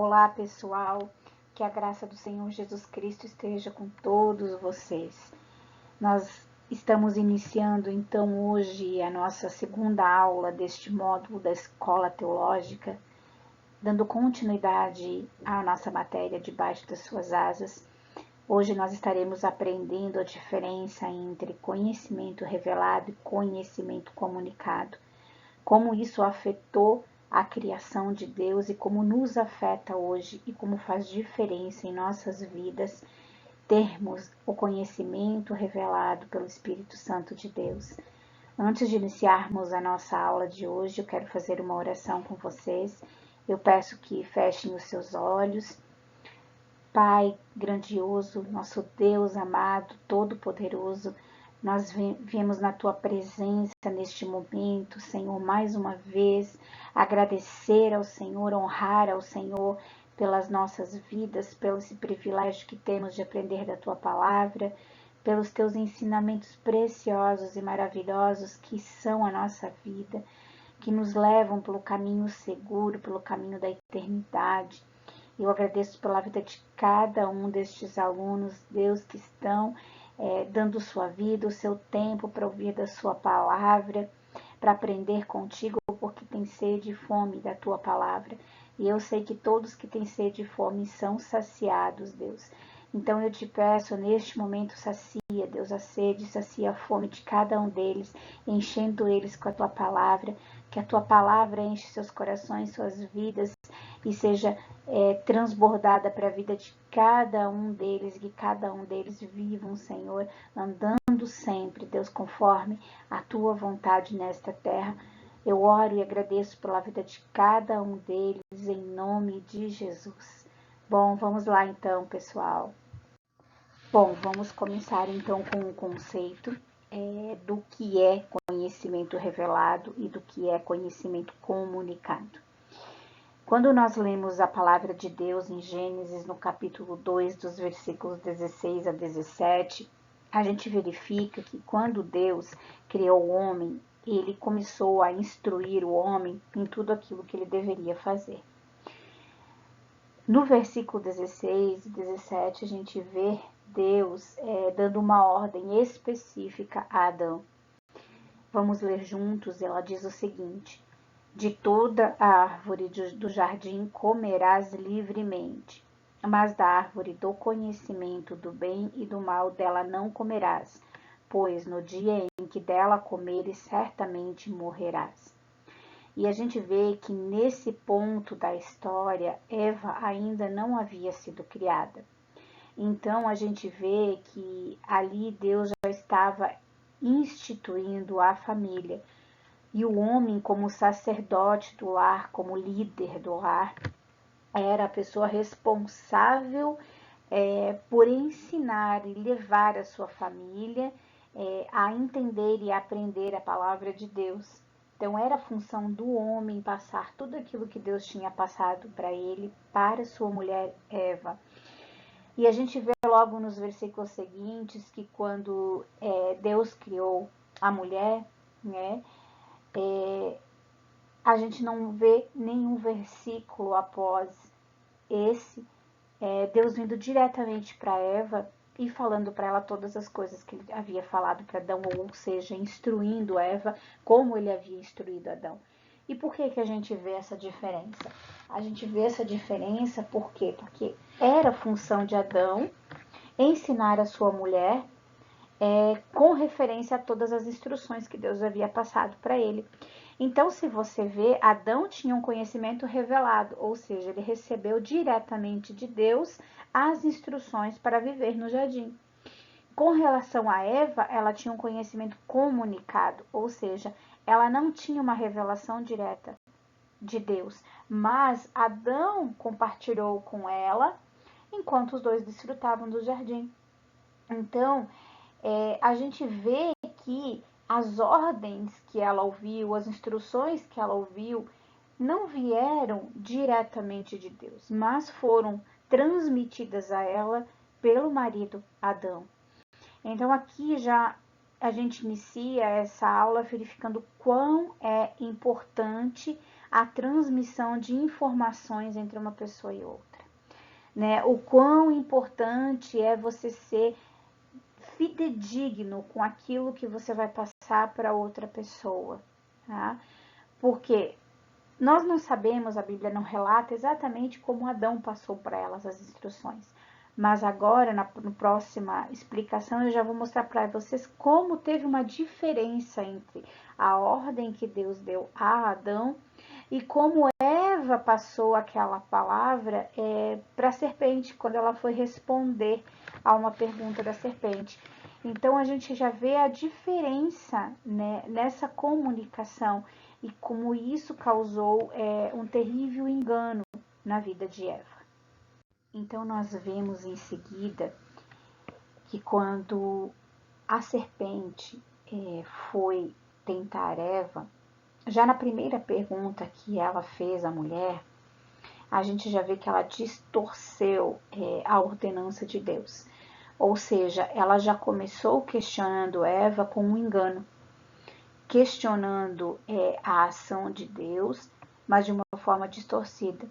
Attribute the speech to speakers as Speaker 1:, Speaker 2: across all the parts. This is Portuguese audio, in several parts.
Speaker 1: Olá, pessoal, que a graça do Senhor Jesus Cristo esteja com todos vocês. Nós estamos iniciando então hoje a nossa segunda aula deste módulo da Escola Teológica, dando continuidade à nossa matéria Debaixo das Suas Asas. Hoje nós estaremos aprendendo a diferença entre conhecimento revelado e conhecimento comunicado, como isso afetou a criação de Deus e como nos afeta hoje e como faz diferença em nossas vidas termos o conhecimento revelado pelo Espírito Santo de Deus. Antes de iniciarmos a nossa aula de hoje, eu quero fazer uma oração com vocês. Eu peço que fechem os seus olhos. Pai grandioso, nosso Deus amado, todo-poderoso, nós viemos na Tua presença neste momento, Senhor, mais uma vez, agradecer ao Senhor, honrar ao Senhor pelas nossas vidas, pelo esse privilégio que temos de aprender da Tua Palavra, pelos Teus ensinamentos preciosos e maravilhosos que são a nossa vida, que nos levam pelo caminho seguro, pelo caminho da eternidade. Eu agradeço pela vida de cada um destes alunos, Deus, que estão dando sua vida, o seu tempo para ouvir da sua palavra, para aprender contigo, porque tem sede e fome da tua palavra. E eu sei que todos que têm sede e fome são saciados, Deus. Então eu te peço, neste momento, sacia, Deus, a sede, sacia a fome de cada um deles, enchendo eles com a tua palavra, que a tua palavra enche seus corações, suas vidas, e seja transbordada para a vida de cada um deles, que cada um deles vivam, Senhor, andando sempre, Deus, conforme a tua vontade nesta terra. Eu oro e agradeço pela vida de cada um deles, em nome de Jesus. Bom, vamos lá então, pessoal. Bom, vamos começar então com o conceito do que é conhecimento revelado e do que é conhecimento comunicado. Quando nós lemos a palavra de Deus em Gênesis, no capítulo 2, dos versículos 16 a 17, a gente verifica que quando Deus criou o homem, ele começou a instruir o homem em tudo aquilo que ele deveria fazer. No versículo 16 e 17, a gente vê Deus dando uma ordem específica a Adão. Vamos ler juntos, ela diz o seguinte: de toda a árvore do jardim comerás livremente, mas da árvore do conhecimento do bem e do mal dela não comerás, pois no dia em que dela comeres certamente morrerás. E a gente vê que nesse ponto da história, Eva ainda não havia sido criada. Então a gente vê que ali Deus já estava instituindo a família. E o homem, como sacerdote do lar, como líder do lar, era a pessoa responsável por ensinar e levar a sua família a entender e aprender a palavra de Deus. Então era a função do homem passar tudo aquilo que Deus tinha passado para ele, para sua mulher Eva. E a gente vê logo nos versículos seguintes que quando Deus criou a mulher, né, a gente não vê nenhum versículo após esse, Deus vindo diretamente para Eva e falando para ela todas as coisas que ele havia falado para Adão, ou seja, instruindo Eva como ele havia instruído Adão. E por que a gente vê essa diferença? A gente vê essa diferença por quê? Porque era função de Adão ensinar a sua mulher com referência a todas as instruções que Deus havia passado para ele. Então, se você vê, Adão tinha um conhecimento revelado, ou seja, ele recebeu diretamente de Deus as instruções para viver no jardim. Com relação a Eva, ela tinha um conhecimento comunicado, ou seja, ela não tinha uma revelação direta de Deus, mas Adão compartilhou com ela enquanto os dois desfrutavam do jardim. Então, a gente vê que as ordens que ela ouviu, as instruções que ela ouviu, não vieram diretamente de Deus, mas foram transmitidas a ela pelo marido Adão. Então aqui já a gente inicia essa aula verificando quão é importante a transmissão de informações entre uma pessoa e outra, né? O quão importante é você ser fidedigno com aquilo que você vai passar para outra pessoa, tá? Porque nós não sabemos, a Bíblia não relata exatamente como Adão passou para elas as instruções. Mas agora, na próxima explicação, eu já vou mostrar para vocês como teve uma diferença entre a ordem que Deus deu a Adão e como Eva passou aquela palavra para a serpente, quando ela foi responder a uma pergunta da serpente. Então, a gente já vê a diferença, né, nessa comunicação e como isso causou um terrível engano na vida de Eva. Então, nós vemos em seguida que quando a serpente foi tentar Eva, já na primeira pergunta que ela fez à mulher, a gente já vê que ela distorceu a ordenança de Deus. Ou seja, ela já começou questionando Eva com um engano, questionando a ação de Deus, mas de uma forma distorcida.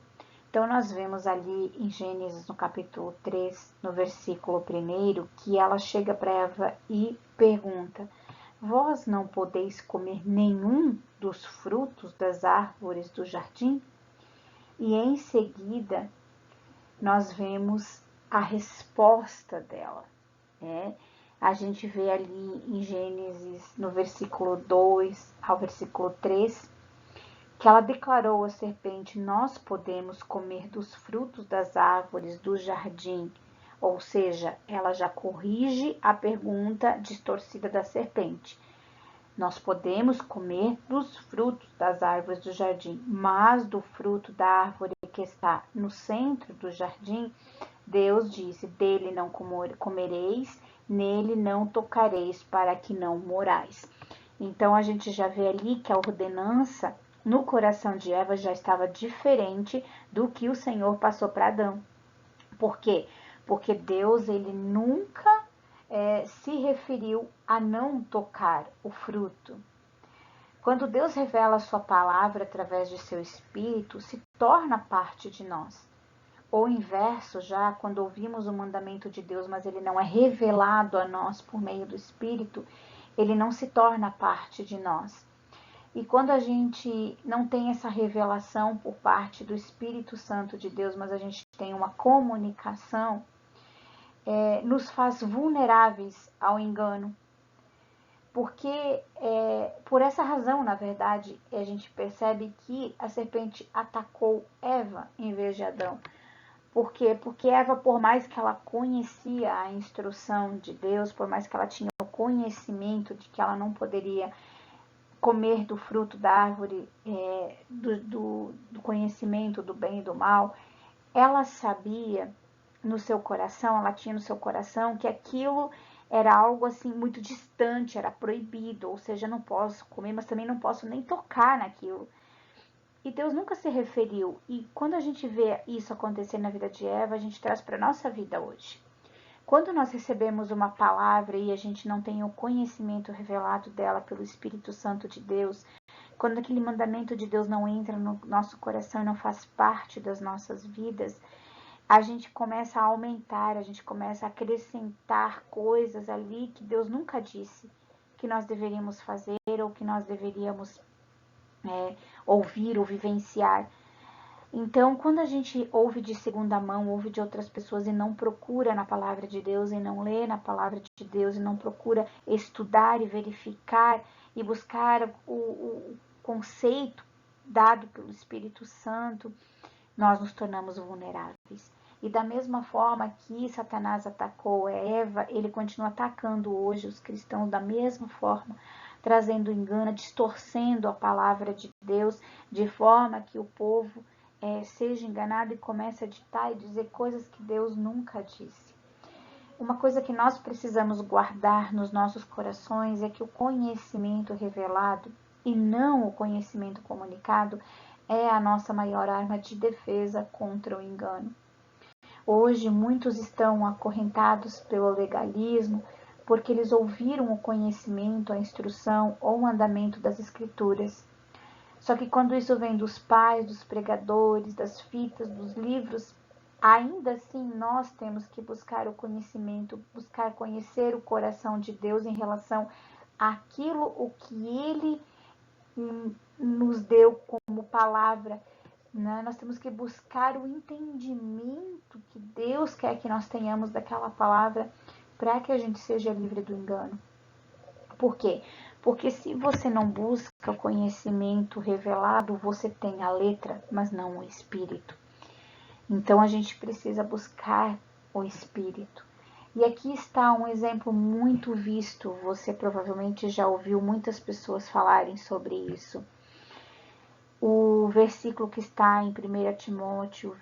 Speaker 1: Então, nós vemos ali em Gênesis, no capítulo 3, no versículo 1, que ela chega para Eva e pergunta: vós não podeis comer nenhum dos frutos das árvores do jardim? E em seguida, nós vemos a resposta dela, né? A gente vê ali em Gênesis, no versículo 2 ao versículo 3, que ela declarou à serpente: nós podemos comer dos frutos das árvores do jardim. Ou seja, ela já corrige a pergunta distorcida da serpente. Nós podemos comer dos frutos das árvores do jardim, mas do fruto da árvore que está no centro do jardim, Deus disse: dele não comereis, nele não tocareis, para que não morais. Então, a gente já vê ali que a ordenança no coração de Eva já estava diferente do que o Senhor passou para Adão. Por quê? Porque Deus, ele nunca se referiu a não tocar o fruto. Quando Deus revela a sua palavra através de seu Espírito, se torna parte de nós. Ou inverso, já quando ouvimos o mandamento de Deus, mas ele não é revelado a nós por meio do Espírito, ele não se torna parte de nós. E quando a gente não tem essa revelação por parte do Espírito Santo de Deus, mas a gente tem uma comunicação, nos faz vulneráveis ao engano. Porque por essa razão, na verdade, a gente percebe que a serpente atacou Eva em vez de Adão. Por quê? Porque Eva, por mais que ela conhecia a instrução de Deus, por mais que ela tinha o conhecimento de que ela não poderia comer do fruto da árvore do conhecimento do bem e do mal, ela sabia no seu coração, ela tinha no seu coração que aquilo era algo assim muito distante, era proibido, ou seja, não posso comer, mas também não posso nem tocar naquilo. E Deus nunca se referiu. E quando a gente vê isso acontecer na vida de Eva, a gente traz para a nossa vida hoje. Quando nós recebemos uma palavra e a gente não tem o conhecimento revelado dela pelo Espírito Santo de Deus, quando aquele mandamento de Deus não entra no nosso coração e não faz parte das nossas vidas, a gente começa a aumentar, a gente começa a acrescentar coisas ali que Deus nunca disse que nós deveríamos fazer ou que nós deveríamos ouvir ou vivenciar. Então, quando a gente ouve de segunda mão, ouve de outras pessoas e não procura na palavra de Deus e não lê na palavra de Deus e não procura estudar e verificar e buscar o conceito dado pelo Espírito Santo, nós nos tornamos vulneráveis. E da mesma forma que Satanás atacou Eva, ele continua atacando hoje os cristãos da mesma forma, trazendo engano, distorcendo a palavra de Deus, de forma que o povo seja enganado e comece a ditar e dizer coisas que Deus nunca disse. Uma coisa que nós precisamos guardar nos nossos corações é que o conhecimento revelado e não o conhecimento comunicado é a nossa maior arma de defesa contra o engano. Hoje, muitos estão acorrentados pelo legalismo porque eles ouviram o conhecimento, a instrução ou o mandamento das Escrituras. Só que quando isso vem dos pais, dos pregadores, das fitas, dos livros, ainda assim nós temos que buscar o conhecimento, buscar conhecer o coração de Deus em relação àquilo o que Ele nos deu como palavra, né? Nós temos que buscar o entendimento que Deus quer que nós tenhamos daquela palavra para que a gente seja livre do engano. Por quê? Porque se você não busca o conhecimento revelado, você tem a letra, mas não o espírito. Então a gente precisa buscar o espírito. E aqui está um exemplo muito visto, você provavelmente já ouviu muitas pessoas falarem sobre isso. O versículo que está em 1 Timóteo,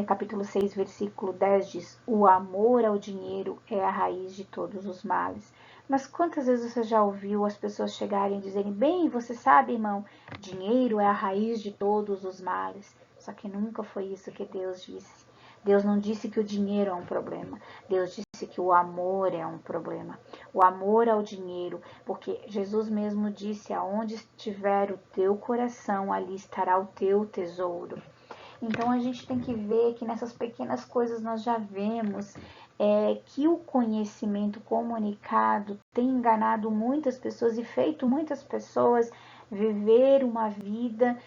Speaker 1: capítulo 6, versículo 10 diz: o amor ao dinheiro é a raiz de todos os males. Mas quantas vezes você já ouviu as pessoas chegarem e dizerem: bem, você sabe, irmão, dinheiro é a raiz de todos os males. Só que nunca foi isso que Deus disse. Deus não disse que o dinheiro é um problema. Deus disse que o amor é um problema. O amor ao dinheiro, porque Jesus mesmo disse: aonde estiver o teu coração, ali estará o teu tesouro. Então a gente tem que ver que nessas pequenas coisas nós já vemos que o conhecimento comunicado tem enganado muitas pessoas e feito muitas pessoas viver uma vida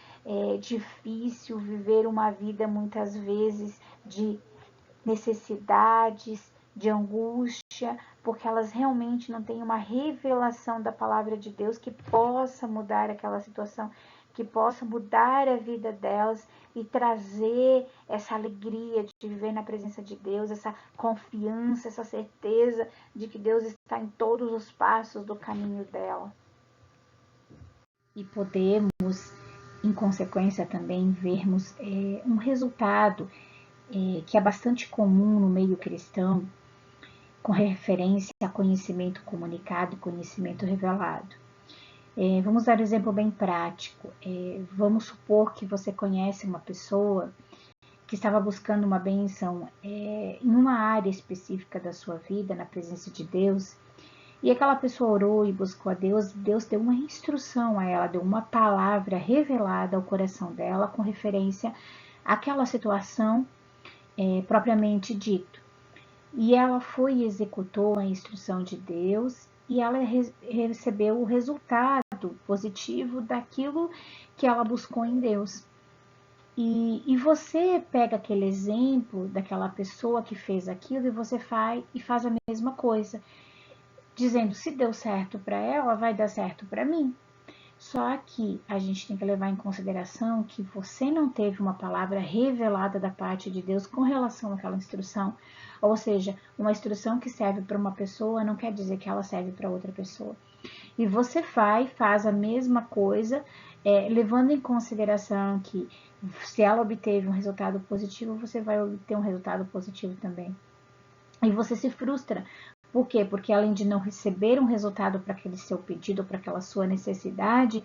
Speaker 1: difícil, viver uma vida muitas vezes de necessidades, de angústia, porque elas realmente não têm uma revelação da palavra de Deus que possa mudar aquela situação, que possa mudar a vida delas e trazer essa alegria de viver na presença de Deus, essa confiança, essa certeza de que Deus está em todos os passos do caminho dela. E podemos, em consequência, também vermos um resultado que é bastante comum no meio cristão, com referência a conhecimento comunicado e conhecimento revelado. Vamos dar um exemplo bem prático. Vamos supor que você conhece uma pessoa que estava buscando uma bênção em uma área específica da sua vida, na presença de Deus, e aquela pessoa orou e buscou a Deus, Deus deu uma instrução a ela, deu uma palavra revelada ao coração dela com referência àquela situação propriamente dito. E ela foi e executou a instrução de Deus e ela recebeu o resultado positivo daquilo que ela buscou em Deus. E você pega aquele exemplo daquela pessoa que fez aquilo e você faz a mesma coisa, dizendo: se deu certo para ela, vai dar certo para mim. Só que a gente tem que levar em consideração que você não teve uma palavra revelada da parte de Deus com relação àquela instrução. Ou seja, uma instrução que serve para uma pessoa não quer dizer que ela serve para outra pessoa. E você faz a mesma coisa, levando em consideração que se ela obteve um resultado positivo, você vai obter um resultado positivo também. E você se frustra. Por quê? Porque além de não receber um resultado para aquele seu pedido, para aquela sua necessidade,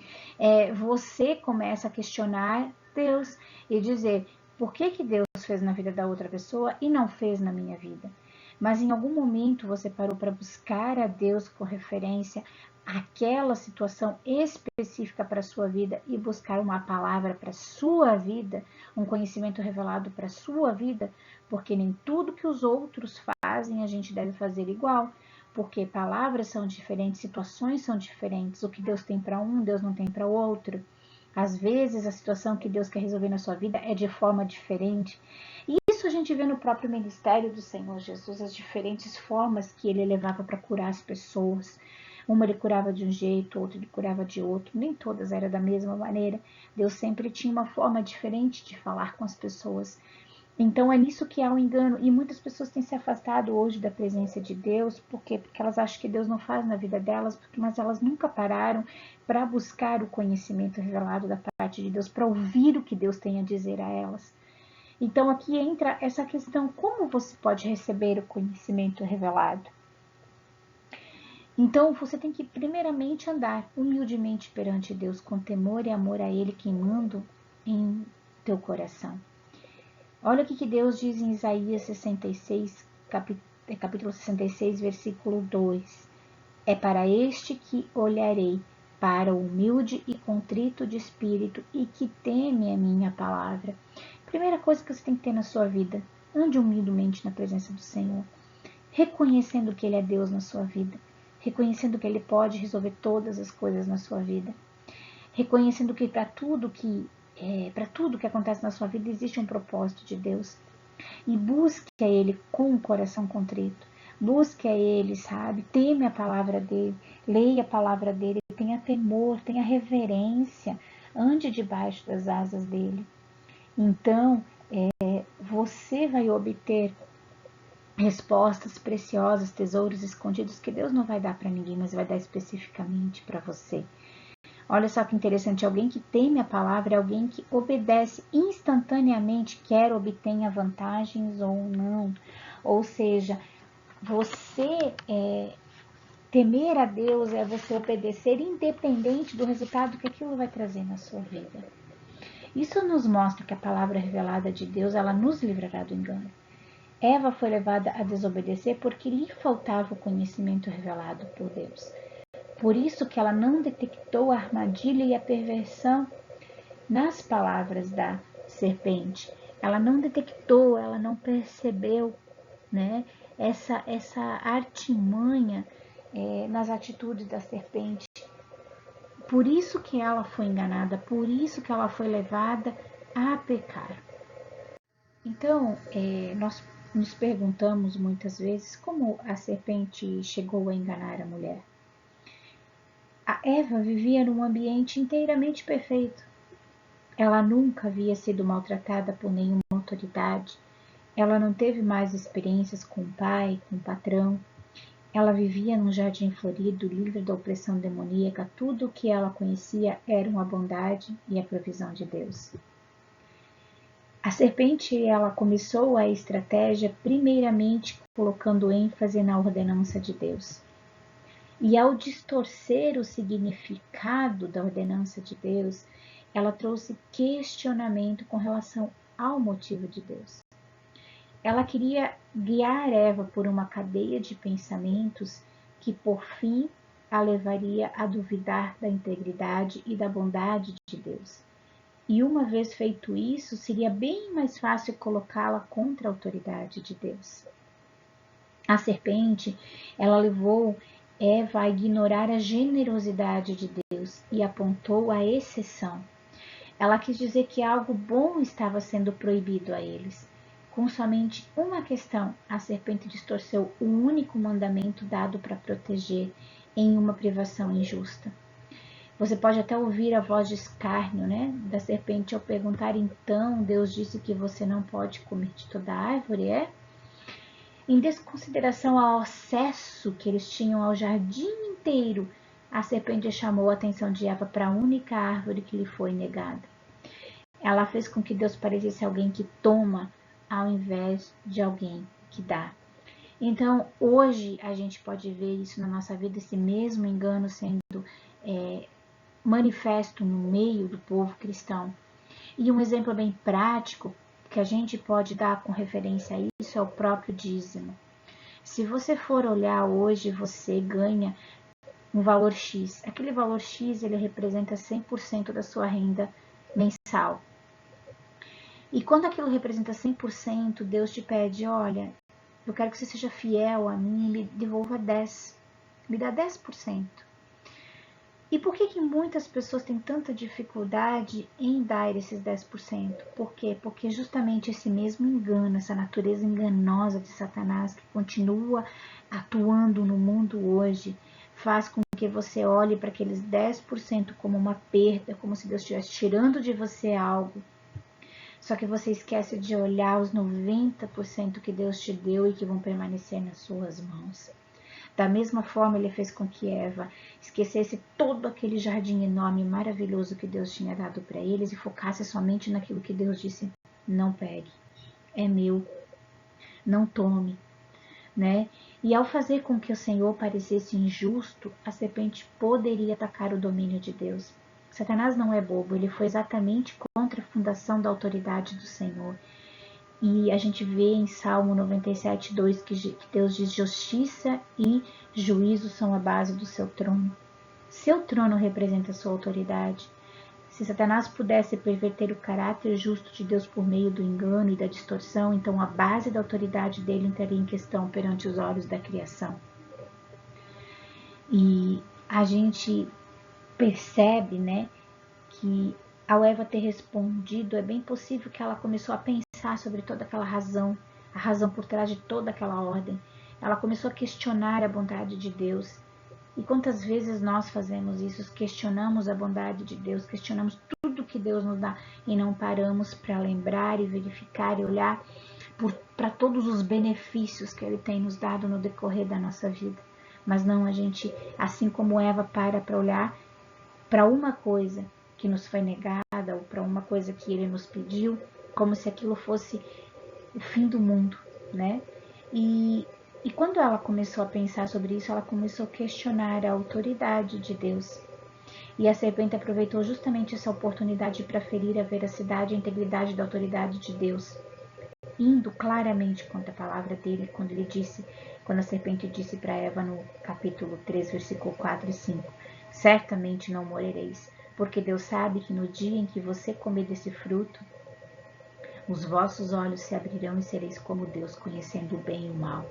Speaker 1: você começa a questionar Deus e dizer: por que Deus fez na vida da outra pessoa e não fez na minha vida? Mas em algum momento você parou para buscar a Deus com referência àquela situação específica para a sua vida e buscar uma palavra para a sua vida, um conhecimento revelado para a sua vida, porque nem tudo que os outros fazem a gente deve fazer igual, porque palavras são diferentes, situações são diferentes, o que Deus tem para um, Deus não tem para o outro. Às vezes a situação que Deus quer resolver na sua vida é de forma diferente. E isso a gente vê no próprio ministério do Senhor Jesus, as diferentes formas que ele levava para curar as pessoas. Uma ele curava de um jeito, outra ele curava de outro, nem todas eram da mesma maneira. Deus sempre tinha uma forma diferente de falar com as pessoas. Então é nisso que há o engano, e muitas pessoas têm se afastado hoje da presença de Deus, por quê? Porque elas acham que Deus não faz na vida delas, mas elas nunca pararam para buscar o conhecimento revelado da parte de Deus, para ouvir o que Deus tem a dizer a elas. Então aqui entra essa questão: como você pode receber o conhecimento revelado? Então você tem que primeiramente andar humildemente perante Deus, com temor e amor a Ele, queimando em teu coração. Olha o que Deus diz em Isaías 66, capítulo 66, versículo 2. É para este que olharei, para o humilde e contrito de espírito e que teme a minha palavra. Primeira coisa que você tem que ter na sua vida, ande humildemente na presença do Senhor, reconhecendo que Ele é Deus na sua vida, reconhecendo que Ele pode resolver todas as coisas na sua vida, reconhecendo que para tudo que acontece na sua vida existe um propósito de Deus. E busque a Ele com o coração contrito. Busque a Ele, sabe? Teme a palavra dEle. Leia a palavra dEle. Tenha temor, tenha reverência. Ande debaixo das asas dEle. Então, você vai obter respostas preciosas, tesouros escondidos que Deus não vai dar para ninguém, mas vai dar especificamente para você. Olha só que interessante, alguém que teme a palavra é alguém que obedece instantaneamente, quer obtenha vantagens ou não. Ou seja, você temer a Deus é você obedecer independente do resultado que aquilo vai trazer na sua vida. Isso nos mostra que a palavra revelada de Deus, ela nos livrará do engano. Eva foi levada a desobedecer porque lhe faltava o conhecimento revelado por Deus. Por isso que ela não detectou a armadilha e a perversão nas palavras da serpente. Ela não detectou, ela não percebeu, né, essa artimanha nas atitudes da serpente. Por isso que ela foi enganada, por isso que ela foi levada a pecar. Então, nós nos perguntamos muitas vezes como a serpente chegou a enganar a mulher. A Eva vivia num ambiente inteiramente perfeito. Ela nunca havia sido maltratada por nenhuma autoridade. Ela não teve mais experiências com o pai, com o patrão. Ela vivia num jardim florido, livre da opressão demoníaca. Tudo o que ela conhecia era a bondade e a provisão de Deus. A serpente, ela começou a estratégia primeiramente colocando ênfase na ordenança de Deus. E ao distorcer o significado da ordenança de Deus, ela trouxe questionamento com relação ao motivo de Deus. Ela queria guiar Eva por uma cadeia de pensamentos que, por fim, a levaria a duvidar da integridade e da bondade de Deus. E uma vez feito isso, seria bem mais fácil colocá-la contra a autoridade de Deus. A serpente, ela levou Eva a ignorar a generosidade de Deus e apontou a exceção. Ela quis dizer que algo bom estava sendo proibido a eles. Com somente uma questão, a serpente distorceu o único mandamento dado para proteger em uma privação injusta. Você pode até ouvir a voz de escárnio, né, da serpente ao perguntar: então Deus disse que você não pode comer de toda árvore, Em desconsideração ao acesso que eles tinham ao jardim inteiro, a serpente chamou a atenção de Eva para a única árvore que lhe foi negada. Ela fez com que Deus parecesse alguém que toma ao invés de alguém que dá. Então, hoje a gente pode ver isso na nossa vida, esse mesmo engano sendo manifesto no meio do povo cristão. E um exemplo bem prático que a gente pode dar com referência a isso é o próprio dízimo. Se você for olhar hoje, você ganha um valor X. Aquele valor X, ele representa 100% da sua renda mensal. E quando aquilo representa 100%, Deus te pede: olha, eu quero que você seja fiel a mim e me devolva 10%. Me dá 10%. E por que muitas pessoas têm tanta dificuldade em dar esses 10%? Por quê? Porque justamente esse mesmo engano, essa natureza enganosa de Satanás que continua atuando no mundo hoje, faz com que você olhe para aqueles 10% como uma perda, como se Deus estivesse tirando de você algo. Só que você esquece de olhar os 90% que Deus te deu e que vão permanecer nas suas mãos. Da mesma forma, ele fez com que Eva esquecesse todo aquele jardim enorme e maravilhoso que Deus tinha dado para eles e focasse somente naquilo que Deus disse: não pegue, é meu, não tome, né? E ao fazer com que o Senhor parecesse injusto, a serpente poderia atacar o domínio de Deus. Satanás não é bobo, ele foi exatamente contra a fundação da autoridade do Senhor. E a gente vê em Salmo 97:2 que Deus diz: justiça e juízo são a base do seu trono. seu trono representa a sua autoridade. Se Satanás pudesse perverter o caráter justo de Deus por meio do engano e da distorção, então a base da autoridade dele entraria em questão perante os olhos da criação. E a gente percebe, né, que ao Eva ter respondido, é bem possível que ela começou a pensar sobre toda aquela razão, a razão por trás de toda aquela ordem. Ela começou a questionar a bondade de Deus. E quantas vezes nós fazemos isso? Questionamos a bondade de Deus, questionamos tudo que Deus nos dá e não paramos para lembrar e verificar e olhar para todos os benefícios que Ele tem nos dado no decorrer da nossa vida. Mas não, a gente, assim como Eva, para olhar para uma coisa que nos foi negada ou para uma coisa que Ele nos pediu, como se aquilo fosse o fim do mundo, né? E quando ela começou a pensar sobre isso, ela começou a questionar a autoridade de Deus. E a serpente aproveitou justamente essa oportunidade para ferir a veracidade e a integridade da autoridade de Deus, indo claramente contra a palavra dele, quando a serpente disse para Eva no capítulo 3, versículo 4 e 5, certamente não morrereis, porque Deus sabe que no dia em que você comer desse fruto, os vossos olhos se abrirão e sereis como Deus, conhecendo o bem e o mal.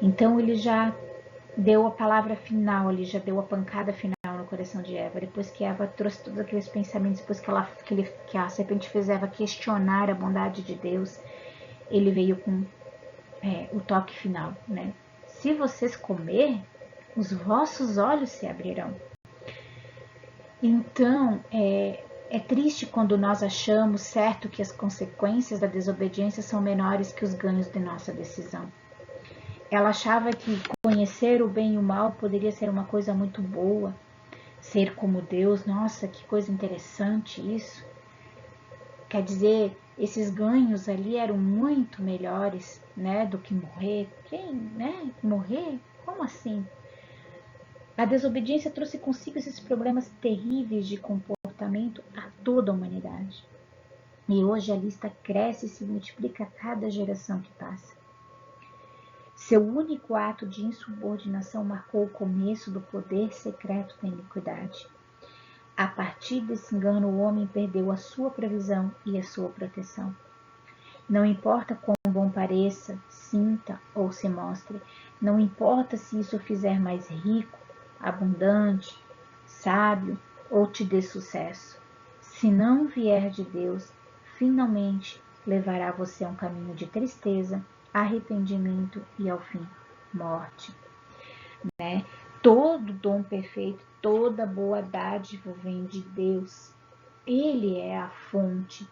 Speaker 1: Então ele já deu a palavra final, ele já deu a pancada final no coração de Eva. Depois que Eva trouxe todos aqueles pensamentos, depois que a serpente fez Eva questionar a bondade de Deus, ele veio com o toque final, né? Se vocês comer, os vossos olhos se abrirão. Então, é triste quando nós achamos certo que as consequências da desobediência são menores que os ganhos de nossa decisão. Ela achava que conhecer o bem e o mal poderia ser uma coisa muito boa, ser como Deus, nossa, que coisa interessante isso. Quer dizer, esses ganhos ali eram muito melhores, né, do que morrer. Quem, né, morrer? Como assim? A desobediência trouxe consigo esses problemas terríveis de comportamento a toda a humanidade. E hoje a lista cresce e se multiplica a cada geração que passa. Seu único ato de insubordinação marcou o começo do poder secreto da iniquidade. A partir desse engano, o homem perdeu a sua provisão e a sua proteção. Não importa quão bom pareça, sinta ou se mostre, não importa se isso o fizer mais rico, abundante, sábio ou te dê sucesso. Se não vier de Deus, finalmente levará você a um caminho de tristeza, arrependimento e, ao fim, morte. Né? Todo dom perfeito, toda boa dádiva vem de Deus. Ele é a fonte.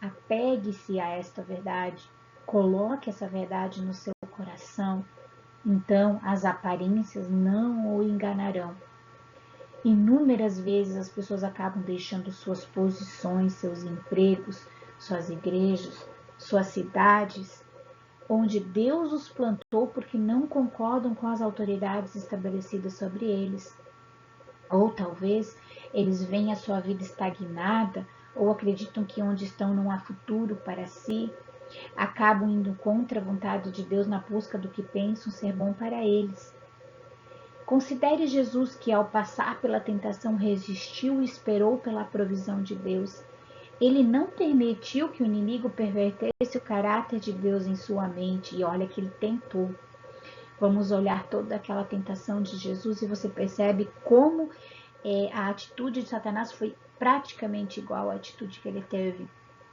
Speaker 1: Apegue-se a esta verdade, coloque essa verdade no seu coração, então as aparências não o enganarão. Inúmeras vezes as pessoas acabam deixando suas posições, seus empregos, suas igrejas, suas cidades, onde Deus os plantou porque não concordam com as autoridades estabelecidas sobre eles. Ou talvez eles veem a sua vida estagnada ou acreditam que onde estão não há futuro para si, acabam indo contra a vontade de Deus na busca do que pensam ser bom para eles. Considere Jesus que, ao passar pela tentação, resistiu e esperou pela provisão de Deus. Ele não permitiu que o inimigo pervertesse o caráter de Deus em sua mente, e olha que ele tentou. Vamos olhar toda aquela tentação de Jesus e você percebe como a atitude de Satanás foi praticamente igual à atitude que ele teve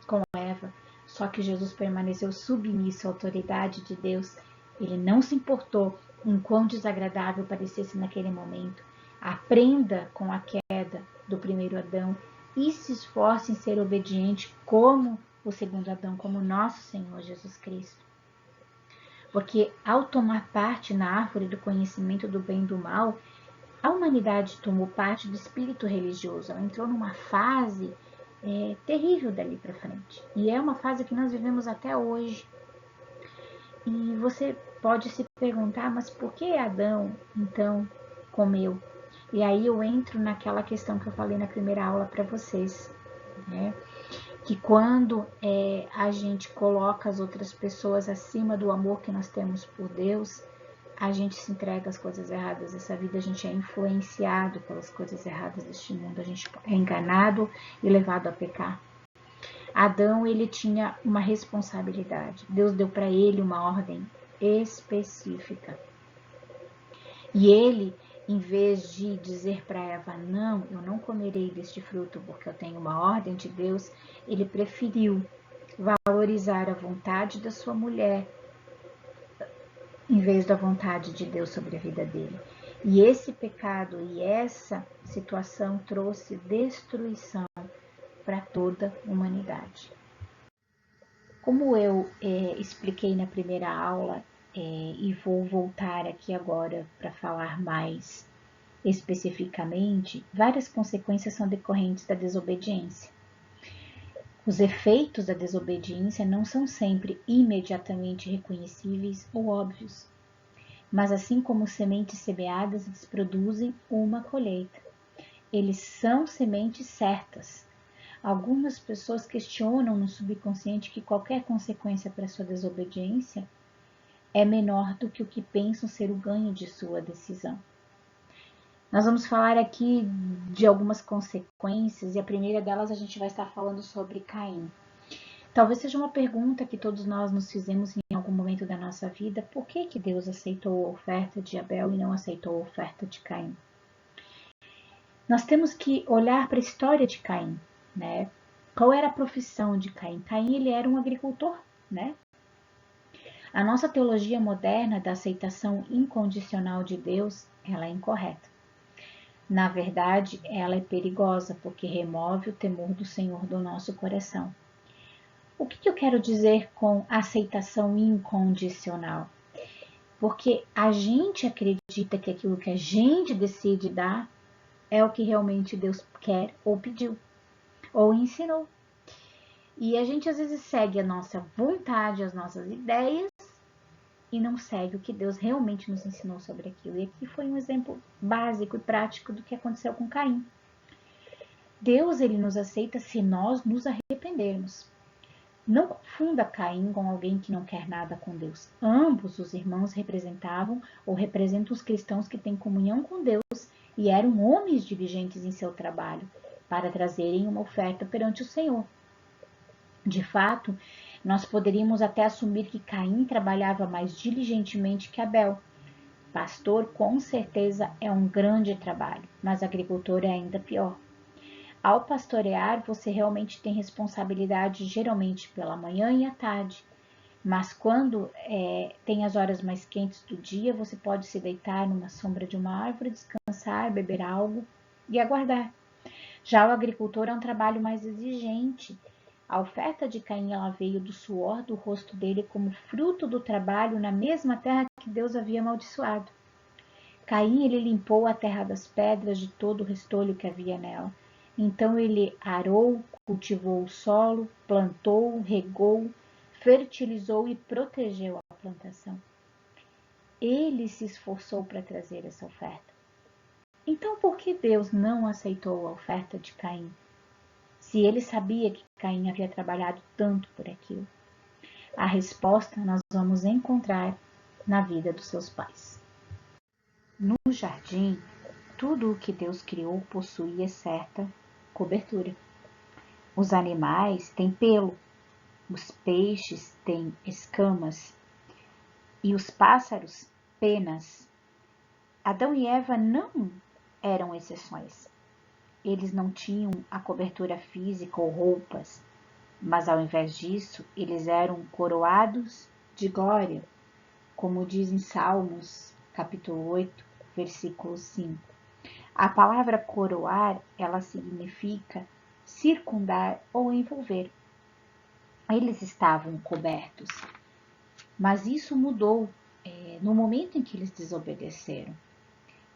Speaker 1: com Eva, só que Jesus permaneceu submisso à autoridade de Deus. Ele não se importou em quão desagradável parecesse naquele momento. Aprenda com a queda do primeiro Adão e se esforce em ser obediente como o segundo Adão, como nosso Senhor Jesus Cristo. Porque ao tomar parte na árvore do conhecimento do bem e do mal, a humanidade tomou parte do espírito religioso. Ela entrou numa fase terrível dali para frente. E é uma fase que nós vivemos até hoje. E você pode se perguntar, mas por que Adão, então, comeu? E aí eu entro naquela questão que eu falei na primeira aula para vocês, né? Que quando a gente coloca as outras pessoas acima do amor que nós temos por Deus, a gente se entrega às coisas erradas dessa vida, a gente é influenciado pelas coisas erradas deste mundo, a gente é enganado e levado a pecar. Adão, ele tinha uma responsabilidade. Deus deu para ele uma ordem específica. E ele, em vez de dizer para Eva, não, eu não comerei deste fruto porque eu tenho uma ordem de Deus, ele preferiu valorizar a vontade da sua mulher em vez da vontade de Deus sobre a vida dele. E esse pecado e essa situação trouxe destruição para toda a humanidade. Como eu expliquei na primeira aula, e vou voltar aqui agora para falar mais especificamente, várias consequências são decorrentes da desobediência. Os efeitos da desobediência não são sempre imediatamente reconhecíveis ou óbvios, mas assim como sementes semeadas produzem uma colheita. Eles são sementes certas. Algumas pessoas questionam no subconsciente que qualquer consequência para sua desobediência é menor do que o que pensam ser o ganho de sua decisão. Nós vamos falar aqui de algumas consequências e a primeira delas a gente vai estar falando sobre Caim. Talvez seja uma pergunta que todos nós nos fizemos em algum momento da nossa vida: por que Deus aceitou a oferta de Abel e não aceitou a oferta de Caim? Nós temos que olhar para a história de Caim, né? Qual era a profissão de Caim? Caim, ele era um agricultor, né? A nossa teologia moderna da aceitação incondicional de Deus, ela é incorreta. Na verdade, ela é perigosa porque remove o temor do Senhor do nosso coração. O que eu quero dizer com aceitação incondicional? Porque a gente acredita que aquilo que a gente decide dar é o que realmente Deus quer ou pediu, ou ensinou. E a gente às vezes segue a nossa vontade, as nossas ideias, e não segue o que Deus realmente nos ensinou sobre aquilo. E aqui foi um exemplo básico e prático do que aconteceu com Caim. Deus, ele nos aceita se nós nos arrependermos. Não confunda Caim com alguém que não quer nada com Deus. Ambos os irmãos representavam ou representam os cristãos que têm comunhão com Deus e eram homens diligentes em seu trabalho para trazerem uma oferta perante o Senhor. De fato, nós poderíamos até assumir que Caim trabalhava mais diligentemente que Abel. Pastor, com certeza, é um grande trabalho, mas agricultor é ainda pior. Ao pastorear, você realmente tem responsabilidade geralmente pela manhã e à tarde, mas quando tem as horas mais quentes do dia, você pode se deitar numa sombra de uma árvore, descansar, beber algo e aguardar. Já o agricultor é um trabalho mais exigente. A oferta de Caim, ela veio do suor do rosto dele como fruto do trabalho na mesma terra que Deus havia amaldiçoado. Caim, ele limpou a terra das pedras de todo o restolho que havia nela. Então ele arou, cultivou o solo, plantou, regou, fertilizou e protegeu a plantação. Ele se esforçou para trazer essa oferta. Então por que Deus não aceitou a oferta de Caim? Se ele sabia que Caim havia trabalhado tanto por aquilo. A resposta nós vamos encontrar na vida dos seus pais. No jardim, tudo o que Deus criou possuía certa cobertura. Os animais têm pelo, os peixes têm escamas e os pássaros penas. Adão e Eva não eram exceções. Eles não tinham a cobertura física ou roupas, mas ao invés disso, eles eram coroados de glória, como diz em Salmos, capítulo 8, versículo 5. A palavra coroar, ela significa circundar ou envolver. Eles estavam cobertos, mas isso mudou no momento em que eles desobedeceram.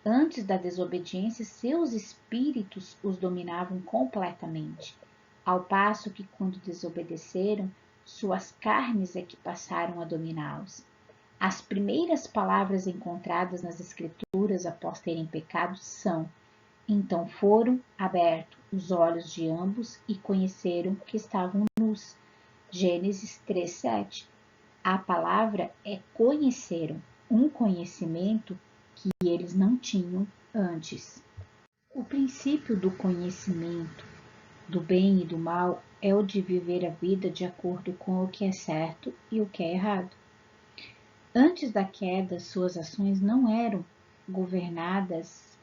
Speaker 1: Antes da desobediência, seus espíritos os dominavam completamente, ao passo que, quando desobedeceram, suas carnes é que passaram a dominá-los. As primeiras palavras encontradas nas Escrituras após terem pecado são: então foram abertos os olhos de ambos e conheceram que estavam nus. Gênesis 3:7. A palavra é conheceram, um conhecimento que eles não tinham antes. O princípio do conhecimento do bem e do mal é o de viver a vida de acordo com o que é certo e o que é errado. Antes da queda, suas ações não eram governadas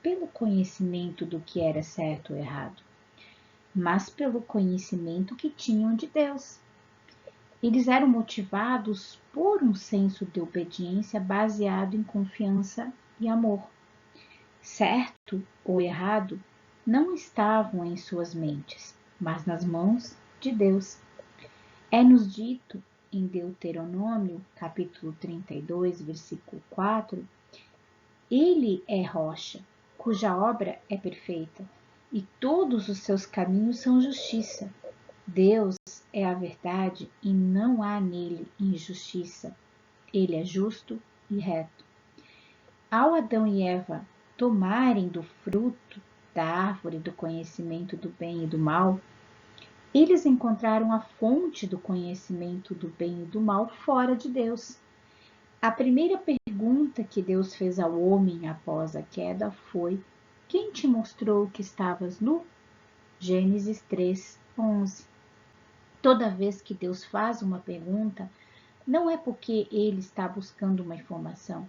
Speaker 1: pelo conhecimento do que era certo ou errado, mas pelo conhecimento que tinham de Deus. Eles eram motivados por um senso de obediência baseado em confiança e amor. Certo ou errado não estavam em suas mentes, mas nas mãos de Deus. É-nos dito em Deuteronômio, capítulo 32, versículo 4, Ele é rocha, cuja obra é perfeita, e todos os seus caminhos são justiça. Deus é a verdade e não há nele injustiça. Ele é justo e reto. Ao Adão e Eva tomarem do fruto da árvore do conhecimento do bem e do mal, eles encontraram a fonte do conhecimento do bem e do mal fora de Deus. A primeira pergunta que Deus fez ao homem após a queda foi: quem te mostrou que estavas nu? Gênesis 3:11. Toda vez que Deus faz uma pergunta, não é porque Ele está buscando uma informação.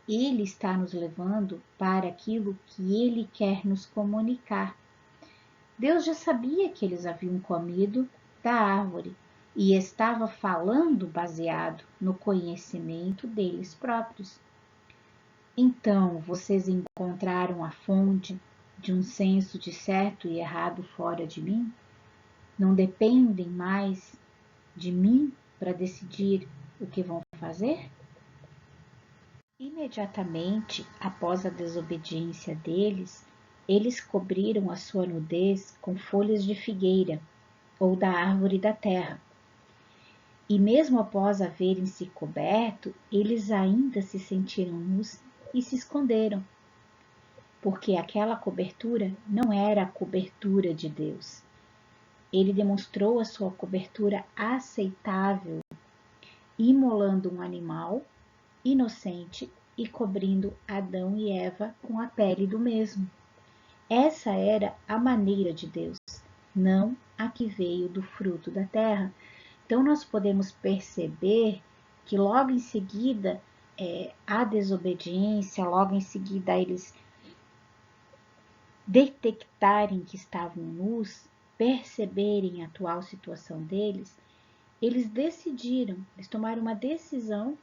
Speaker 1: Ele está nos levando para aquilo que Ele quer nos comunicar. Deus já sabia que eles haviam comido da árvore e estava falando baseado no conhecimento deles próprios. Então, vocês encontraram a fonte de um senso de certo e errado fora de mim? Não dependem mais de mim para decidir o que vão fazer? Imediatamente após a desobediência deles, eles cobriram a sua nudez com folhas de figueira ou da árvore da terra. E mesmo após haverem se coberto, eles ainda se sentiram nus e se esconderam, porque aquela cobertura não era a cobertura de Deus. Ele demonstrou a sua cobertura aceitável, imolando um animal inocente e cobrindo Adão e Eva com a pele do mesmo. Essa era a maneira de Deus, não a que veio do fruto da terra. Então nós podemos perceber que logo em seguida a desobediência, logo em seguida eles detectarem que estavam nus, perceberem a atual situação deles, eles tomaram uma decisão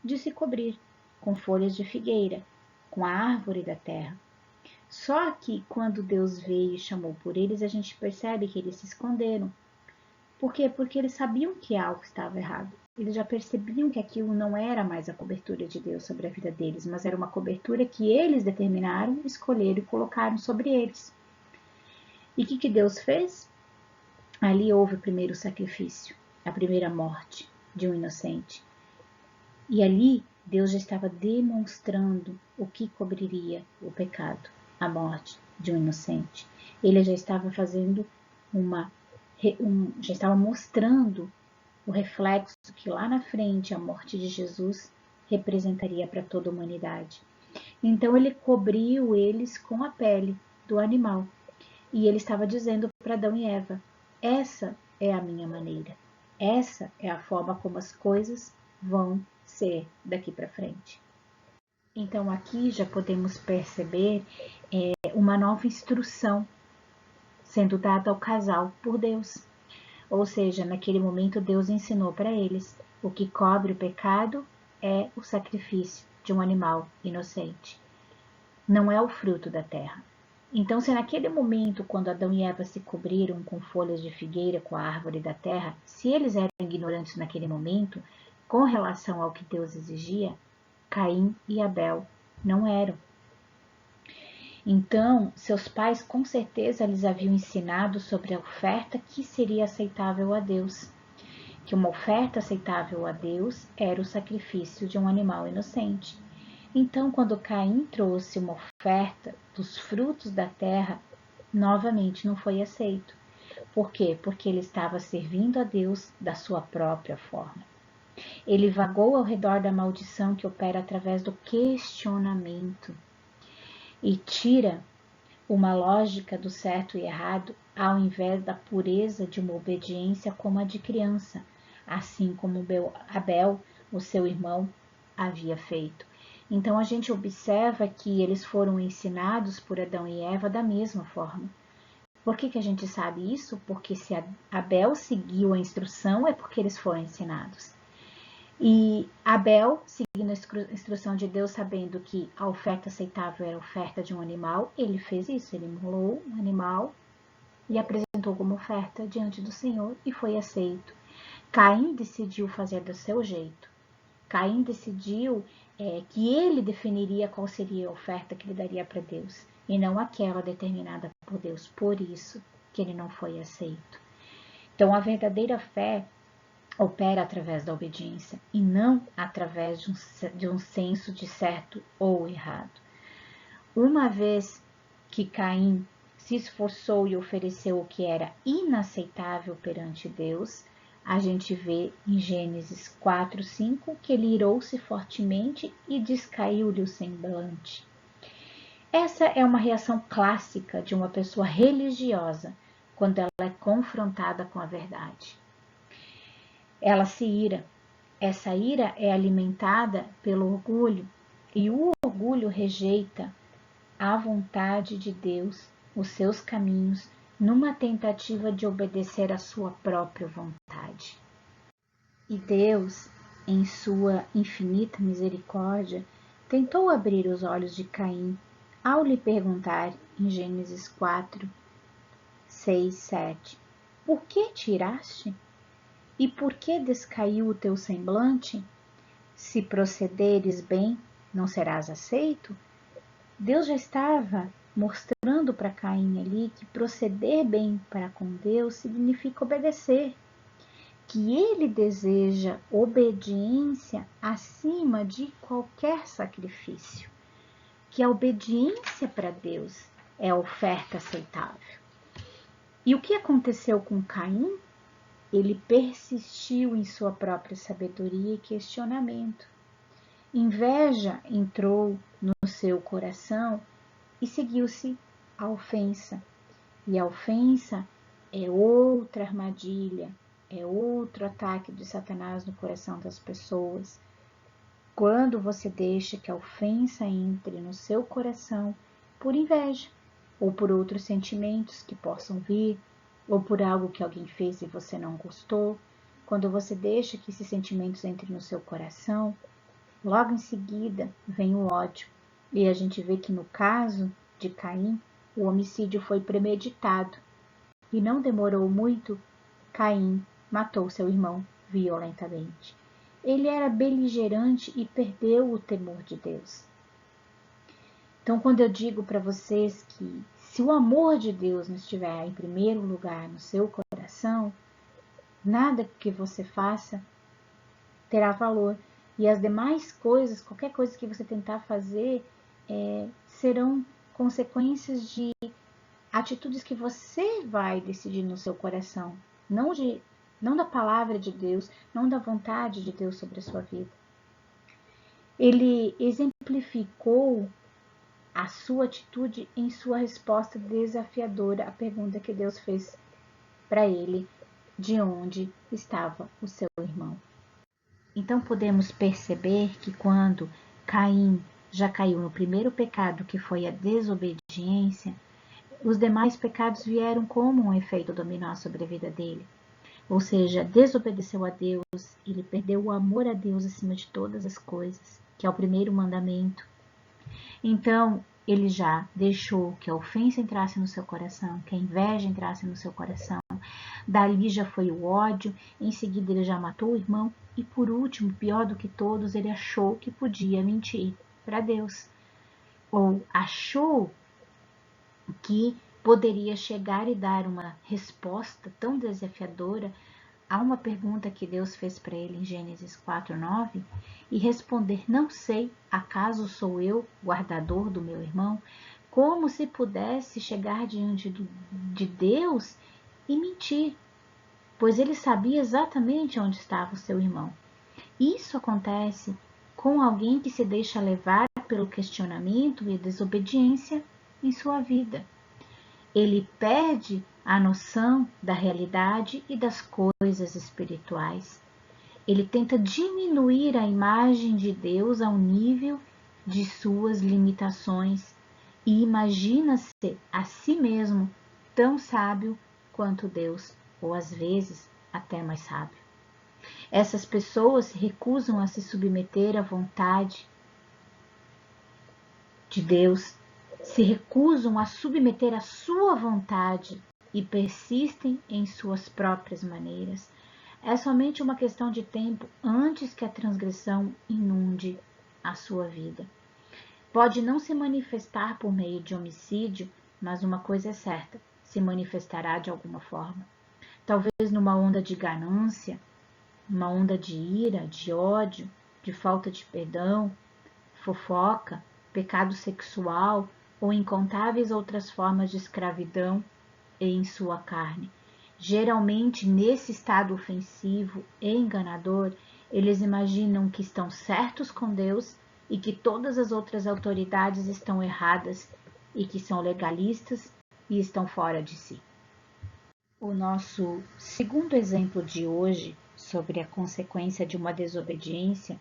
Speaker 1: de se cobrir com folhas de figueira, com a árvore da terra. Só que quando Deus veio e chamou por eles, a gente percebe que eles se esconderam. Por quê? Porque eles sabiam que algo estava errado. Eles já percebiam que aquilo não era mais a cobertura de Deus sobre a vida deles, mas era uma cobertura que eles determinaram, escolheram e colocaram sobre eles. E o que Deus fez? Ali houve o primeiro sacrifício, a primeira morte de um inocente. E ali Deus já estava demonstrando o que cobriria o pecado, a morte de um inocente. Ele já estava fazendo já estava mostrando o reflexo que lá na frente a morte de Jesus representaria para toda a humanidade. Então ele cobriu eles com a pele do animal. E ele estava dizendo para Adão e Eva: essa é a minha maneira. Essa é a forma como as coisas vão ser daqui para frente. Então aqui já podemos perceber uma nova instrução sendo dada ao casal por Deus. Ou seja, naquele momento Deus ensinou para eles: o que cobre o pecado é o sacrifício de um animal inocente. Não é o fruto da terra. Então, se naquele momento, quando Adão e Eva se cobriram com folhas de figueira, com a árvore da terra, se eles eram ignorantes naquele momento, com relação ao que Deus exigia, Caim e Abel não eram. Então, seus pais com certeza lhes haviam ensinado sobre a oferta que seria aceitável a Deus. Que uma oferta aceitável a Deus era o sacrifício de um animal inocente. Então, quando Caim trouxe uma oferta dos frutos da terra, novamente não foi aceito. Por quê? Porque ele estava servindo a Deus da sua própria forma. Ele vagou ao redor da maldição que opera através do questionamento e tira uma lógica do certo e errado ao invés da pureza de uma obediência como a de criança, assim como Abel, o seu irmão, havia feito. Então a gente observa que eles foram ensinados por Adão e Eva da mesma forma. Por que a gente sabe isso? Porque se Abel seguiu a instrução é porque eles foram ensinados. E Abel, seguindo a instrução de Deus, sabendo que a oferta aceitável era a oferta de um animal, ele fez isso, ele imolou um animal e apresentou como oferta diante do Senhor e foi aceito. Caim decidiu fazer do seu jeito. Caim decidiu que ele definiria qual seria a oferta que ele daria para Deus, e não aquela determinada por Deus. Por isso que ele não foi aceito. Então, a verdadeira fé opera através da obediência e não através de um senso de certo ou errado. Uma vez que Caim se esforçou e ofereceu o que era inaceitável perante Deus, a gente vê em Gênesis 4:5 que ele irou-se fortemente e descaiu-lhe o semblante. Essa é uma reação clássica de uma pessoa religiosa quando ela é confrontada com a verdade. Ela se ira. Essa ira é alimentada pelo orgulho, e o orgulho rejeita a vontade de Deus, os seus caminhos, numa tentativa de obedecer à sua própria vontade. E Deus, em sua infinita misericórdia, tentou abrir os olhos de Caim ao lhe perguntar em Gênesis 4, 6, 7: Por que tiraste? E por que descaiu o teu semblante? Se procederes bem, não serás aceito? Deus já estava mostrando para Caim ali que proceder bem para com Deus significa obedecer, que ele deseja obediência acima de qualquer sacrifício, que a obediência para Deus é a oferta aceitável. E o que aconteceu com Caim? Ele persistiu em sua própria sabedoria e questionamento. Inveja entrou no seu coração e seguiu-se a ofensa. E a ofensa é outra armadilha, é outro ataque de Satanás no coração das pessoas. Quando você deixa que a ofensa entre no seu coração por inveja, ou por outros sentimentos que possam vir, ou por algo que alguém fez e você não gostou, quando você deixa que esses sentimentos entrem no seu coração, logo em seguida vem o ódio. E a gente vê que no caso de Caim, o homicídio foi premeditado. E não demorou muito, Caim matou seu irmão violentamente. Ele era beligerante e perdeu o temor de Deus. Então, quando eu digo para vocês que se o amor de Deus não estiver em primeiro lugar no seu coração, nada que você faça terá valor. E as demais coisas, qualquer coisa que você tentar fazer, serão consequências de atitudes que você vai decidir no seu coração, não da palavra de Deus, não da vontade de Deus sobre a sua vida. Ele exemplificou a sua atitude em sua resposta desafiadora à pergunta que Deus fez para ele, de onde estava o seu irmão. Então podemos perceber que quando Caim já caiu no primeiro pecado, que foi a desobediência, os demais pecados vieram como um efeito dominó sobre a vida dele. Ou seja, desobedeceu a Deus, ele perdeu o amor a Deus acima de todas as coisas, que é o primeiro mandamento. Então, ele já deixou que a ofensa entrasse no seu coração, que a inveja entrasse no seu coração. Dali já foi o ódio, em seguida ele já matou o irmão e, por último, pior do que todos, ele achou que podia mentir para Deus. Ou achou que poderia chegar e dar uma resposta tão desafiadora a uma pergunta que Deus fez para ele em Gênesis 4:9 e responder: não sei, acaso sou eu guardador do meu irmão? Como se pudesse chegar diante de Deus e mentir, pois ele sabia exatamente onde estava o seu irmão. Isso acontece com alguém que se deixa levar pelo questionamento e desobediência em sua vida. Ele perde a noção da realidade e das coisas espirituais. Ele tenta diminuir a imagem de Deus ao nível de suas limitações e imagina-se a si mesmo tão sábio quanto Deus, ou às vezes até mais sábio. Essas pessoas se recusam a se submeter à vontade de Deus, se recusam a submeter a sua vontade e persistem em suas próprias maneiras. É somente uma questão de tempo antes que a transgressão inunde a sua vida. Pode não se manifestar por meio de homicídio, mas uma coisa é certa, se manifestará de alguma forma. Talvez numa onda de ganância, uma onda de ira, de ódio, de falta de perdão, fofoca, pecado sexual ou incontáveis outras formas de escravidão em sua carne. Geralmente, nesse estado ofensivo e enganador, eles imaginam que estão certos com Deus e que todas as outras autoridades estão erradas e que são legalistas e estão fora de si. O nosso segundo exemplo de hoje sobre a consequência de uma desobediência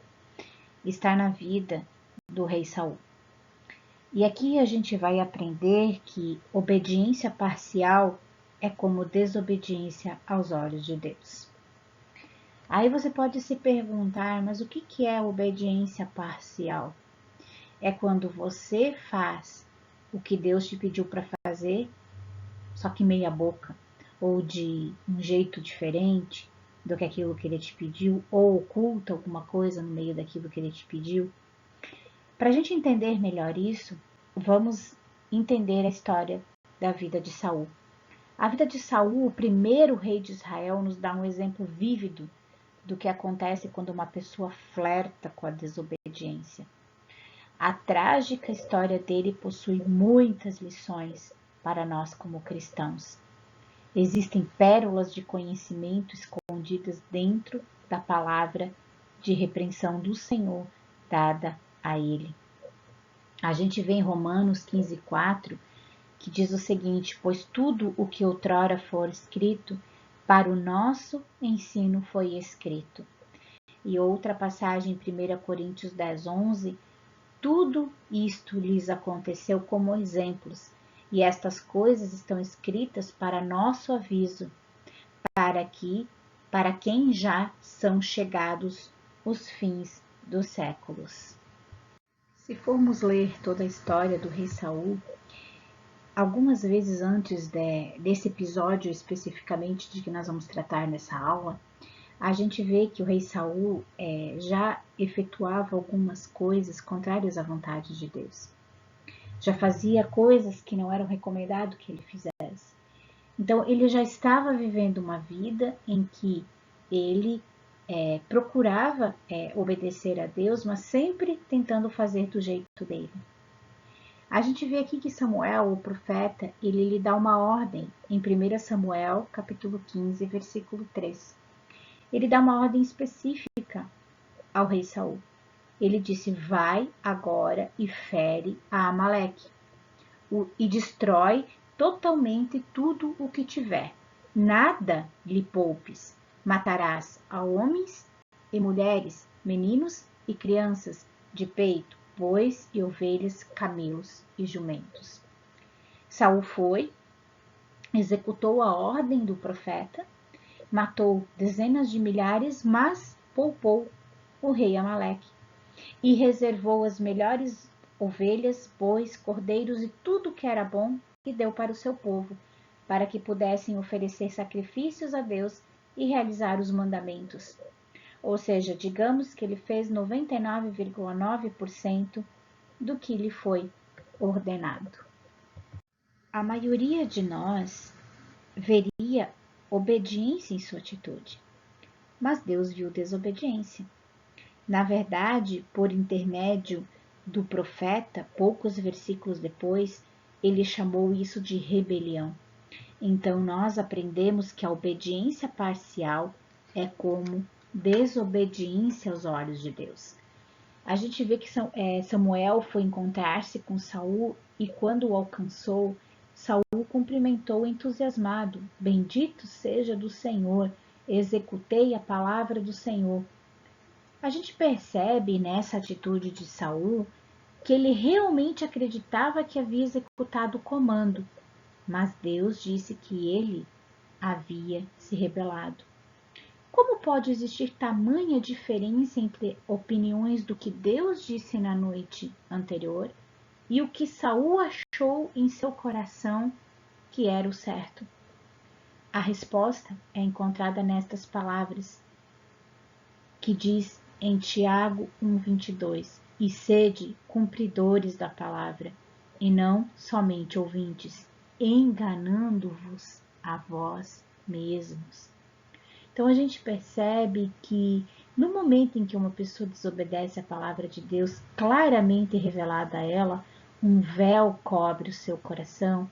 Speaker 1: está na vida do rei Saul. E aqui a gente vai aprender que obediência parcial é como desobediência aos olhos de Deus. Aí você pode se perguntar, mas o que é obediência parcial? É quando você faz o que Deus te pediu para fazer, só que meia boca, ou de um jeito diferente do que aquilo que Ele te pediu, ou oculta alguma coisa no meio daquilo que Ele te pediu. Para a gente entender melhor isso, vamos entender a história da vida de Saul. A vida de Saul, o primeiro rei de Israel, nos dá um exemplo vívido do que acontece quando uma pessoa flerta com a desobediência. A trágica história dele possui muitas lições para nós como cristãos. Existem pérolas de conhecimento escondidas dentro da palavra de repreensão do Senhor dada a ele. A gente vê em Romanos 15:4 que diz o seguinte: pois tudo o que outrora for escrito, para o nosso ensino foi escrito. E outra passagem em 1 Coríntios 10:11, tudo isto lhes aconteceu como exemplos, e estas coisas estão escritas para nosso aviso, para quem já são chegados os fins dos séculos. Se formos ler toda a história do rei Saul, algumas vezes antes desse episódio especificamente de que nós vamos tratar nessa aula, a gente vê que o rei Saul já efetuava algumas coisas contrárias à vontade de Deus. Já fazia coisas que não eram recomendado que ele fizesse. Então, ele já estava vivendo uma vida em que ele procurava obedecer a Deus, mas sempre tentando fazer do jeito dele. A gente vê aqui que Samuel, o profeta, ele lhe dá uma ordem em 1 Samuel, capítulo 15, versículo 3. Ele dá uma ordem específica ao rei Saul. Ele disse: vai agora e fere a Amaleque e destrói totalmente tudo o que tiver. Nada lhe poupes. Matarás a homens e mulheres, meninos e crianças de peito, bois e ovelhas, camelos e jumentos. Saul foi, executou a ordem do profeta, matou dezenas de milhares, mas poupou o rei Amaleque e reservou as melhores ovelhas, bois, cordeiros e tudo que era bom e deu para o seu povo, para que pudessem oferecer sacrifícios a Deus e realizar os mandamentos. Ou seja, digamos que ele fez 99,9% do que lhe foi ordenado. A maioria de nós veria obediência em sua atitude, mas Deus viu desobediência. Na verdade, por intermédio do profeta, poucos versículos depois, ele chamou isso de rebelião. Então, nós aprendemos que a obediência parcial é como desobediência aos olhos de Deus. A gente vê que Samuel foi encontrar-se com Saul e quando o alcançou, Saul cumprimentou entusiasmado: Bendito seja do Senhor, executei a palavra do Senhor. A gente percebe nessa atitude de Saul que ele realmente acreditava que havia executado o comando, mas Deus disse que ele havia se rebelado. Como pode existir tamanha diferença entre opiniões do que Deus disse na noite anterior e o que Saul achou em seu coração que era o certo? A resposta é encontrada nestas palavras, que diz em Tiago 1,22: E sede cumpridores da palavra, e não somente ouvintes, enganando-vos a vós mesmos. Então a gente percebe que no momento em que uma pessoa desobedece à palavra de Deus, claramente revelada a ela, um véu cobre o seu coração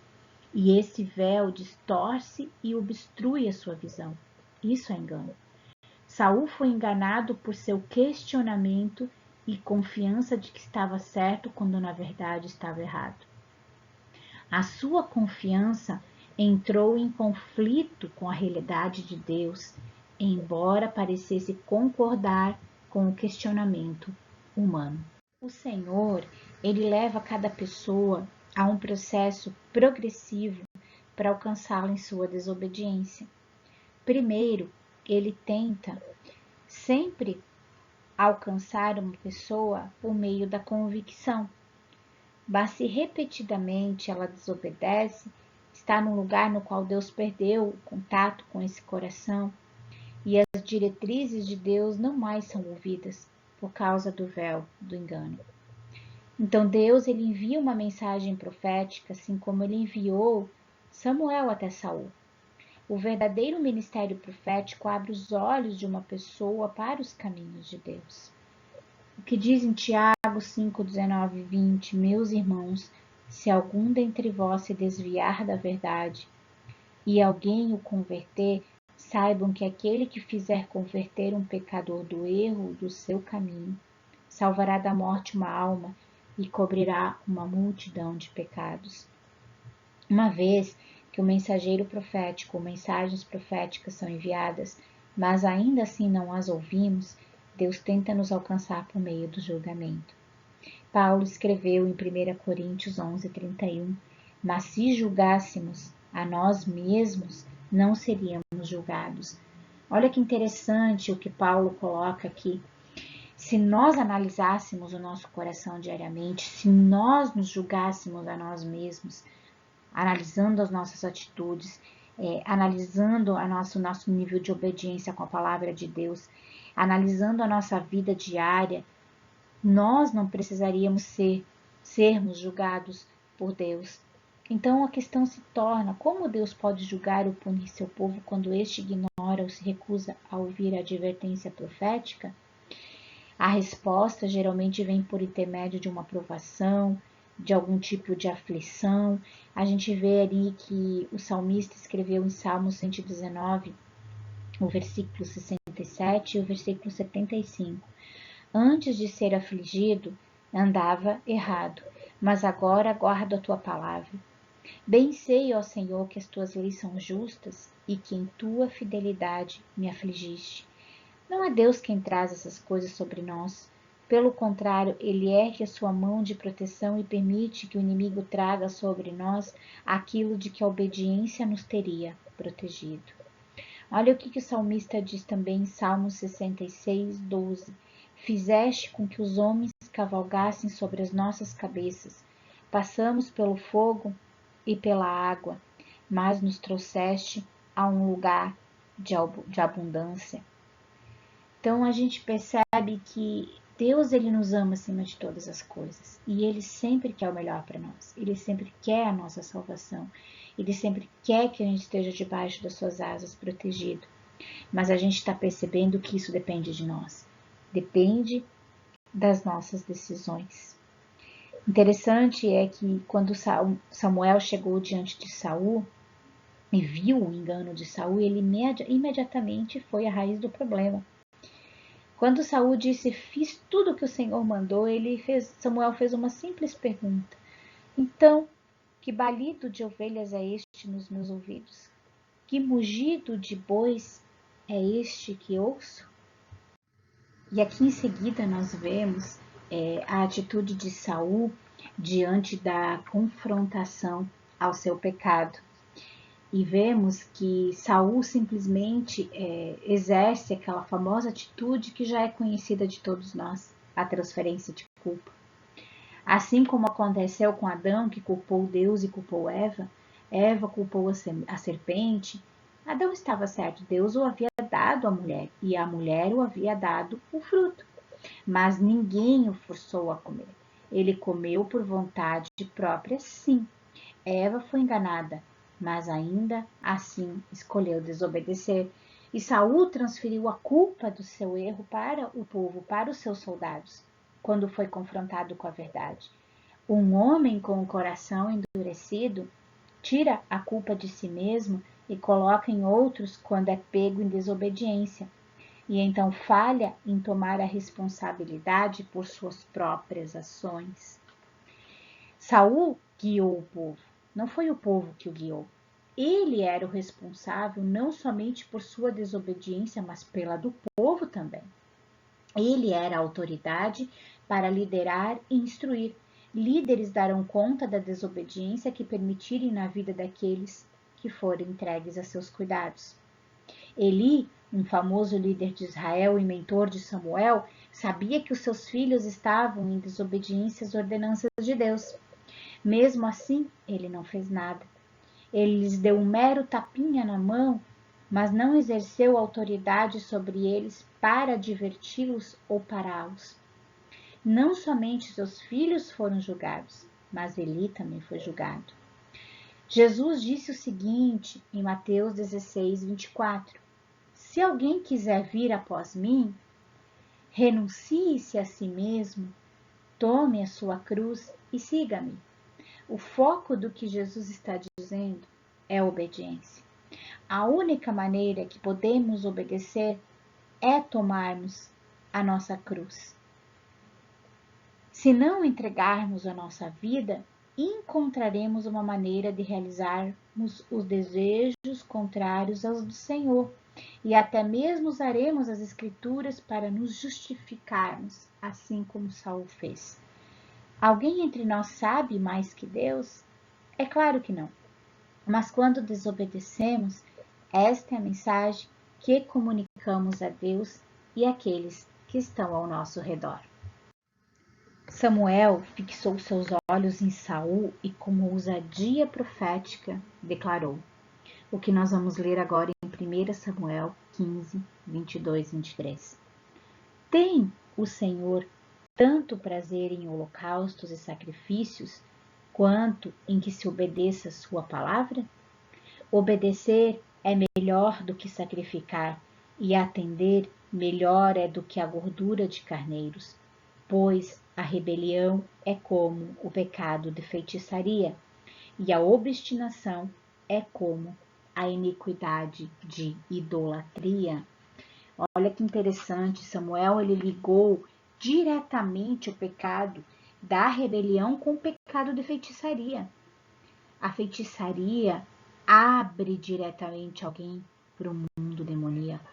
Speaker 1: e esse véu distorce e obstrui a sua visão. Isso é engano. Saul foi enganado por seu questionamento e confiança de que estava certo quando na verdade estava errado. A sua confiança entrou em conflito com a realidade de Deus, embora parecesse concordar com o questionamento humano. O Senhor, ele leva cada pessoa a um processo progressivo para alcançá-la em sua desobediência. Primeiro, ele tenta sempre alcançar uma pessoa por meio da convicção. Mas se repetidamente ela desobedece, está num lugar no qual Deus perdeu o contato com esse coração e as diretrizes de Deus não mais são ouvidas por causa do véu do engano. Então Deus ele envia uma mensagem profética, assim como ele enviou Samuel até Saul. O verdadeiro ministério profético abre os olhos de uma pessoa para os caminhos de Deus. O que diz em Tiago 5, 19 e 20, meus irmãos, se algum dentre vós se desviar da verdade e alguém o converter, saibam que aquele que fizer converter um pecador do erro do seu caminho, salvará da morte uma alma e cobrirá uma multidão de pecados. Uma vez que o mensageiro profético ou mensagens proféticas são enviadas, mas ainda assim não as ouvimos, Deus tenta nos alcançar por meio do julgamento. Paulo escreveu em 1 Coríntios 11:31, mas se julgássemos a nós mesmos, não seríamos julgados. Olha que interessante o que Paulo coloca aqui. Se nós analisássemos o nosso coração diariamente, se nós nos julgássemos a nós mesmos, analisando as nossas atitudes, analisando o nosso nível de obediência com a palavra de Deus, analisando a nossa vida diária, nós não precisaríamos sermos julgados por Deus. Então a questão se torna: como Deus pode julgar ou punir seu povo quando este ignora ou se recusa a ouvir a advertência profética? A resposta geralmente vem por intermédio de uma provação, de algum tipo de aflição. A gente vê ali que o salmista escreveu em Salmo 119, o versículo 67 e o versículo 75. Antes de ser afligido, andava errado, mas agora guardo a tua palavra. Bem sei, ó Senhor, que as tuas leis são justas e que em tua fidelidade me afligiste. Não é Deus quem traz essas coisas sobre nós. Pelo contrário, ele ergue a sua mão de proteção e permite que o inimigo traga sobre nós aquilo de que a obediência nos teria protegido. Olha o que o salmista diz também em Salmo 66, 12. Fizeste com que os homens cavalgassem sobre as nossas cabeças. Passamos pelo fogo e pela água, mas nos trouxeste a um lugar de abundância. Então a gente percebe que Deus ele nos ama acima de todas as coisas e ele sempre quer o melhor para nós. Ele sempre quer a nossa salvação. Ele sempre quer que a gente esteja debaixo das suas asas protegido. Mas a gente está percebendo que isso depende de nós. Depende das nossas decisões. Interessante é que quando Samuel chegou diante de Saul e viu o engano de Saul, ele imediatamente foi à raiz do problema. Quando Saul disse, fiz tudo o que o Senhor mandou, Samuel fez uma simples pergunta. Então, que balido de ovelhas é este nos meus ouvidos? Que mugido de bois é este que ouço? E aqui em seguida nós vemos a atitude de Saul diante da confrontação ao seu pecado. E vemos que Saul simplesmente exerce aquela famosa atitude que já é conhecida de todos nós, a transferência de culpa. Assim como aconteceu com Adão, que culpou Deus e culpou Eva, Eva culpou a serpente. Adão estava certo, Deus o havia dado à mulher, e a mulher o havia dado o fruto. Mas ninguém o forçou a comer. Ele comeu por vontade própria, sim. Eva foi enganada, mas ainda assim escolheu desobedecer. E Saul transferiu a culpa do seu erro para o povo, para os seus soldados, quando foi confrontado com a verdade. Um homem com o coração endurecido tira a culpa de si mesmo e coloca em outros quando é pego em desobediência, e então falha em tomar a responsabilidade por suas próprias ações. Saul guiou o povo, não foi o povo que o guiou. Ele era o responsável não somente por sua desobediência, mas pela do povo também. Ele era a autoridade para liderar e instruir. Líderes darão conta da desobediência que permitirem na vida daqueles que forem entregues a seus cuidados. Eli, um famoso líder de Israel e mentor de Samuel, sabia que os seus filhos estavam em desobediência às ordenanças de Deus. Mesmo assim, ele não fez nada. Ele lhes deu um mero tapinha na mão, mas não exerceu autoridade sobre eles para adverti-los ou pará-los. Não somente seus filhos foram julgados, mas Eli também foi julgado. Jesus disse o seguinte em Mateus 16, 24: Se alguém quiser vir após mim, renuncie-se a si mesmo, tome a sua cruz e siga-me. O foco do que Jesus está dizendo é a obediência. A única maneira que podemos obedecer é tomarmos a nossa cruz. Se não entregarmos a nossa vida, encontraremos uma maneira de realizarmos os desejos contrários aos do Senhor e até mesmo usaremos as Escrituras para nos justificarmos, assim como Saul fez. Alguém entre nós sabe mais que Deus? É claro que não. Mas quando desobedecemos, esta é a mensagem que comunicamos a Deus e àqueles que estão ao nosso redor. Samuel fixou seus olhos em Saul e, com ousadia profética, declarou. O que nós vamos ler agora em 1 Samuel 15, 22 e 23. Tem o Senhor tanto prazer em holocaustos e sacrifícios, quanto em que se obedeça sua palavra? Obedecer é melhor do que sacrificar, e atender melhor é do que a gordura de carneiros, pois a rebelião é como o pecado de feitiçaria, e a obstinação é como a iniquidade de idolatria. Olha que interessante, Samuel ele ligou diretamente o pecado da rebelião com o pecado de feitiçaria. A feitiçaria abre diretamente alguém para o mundo demoníaco.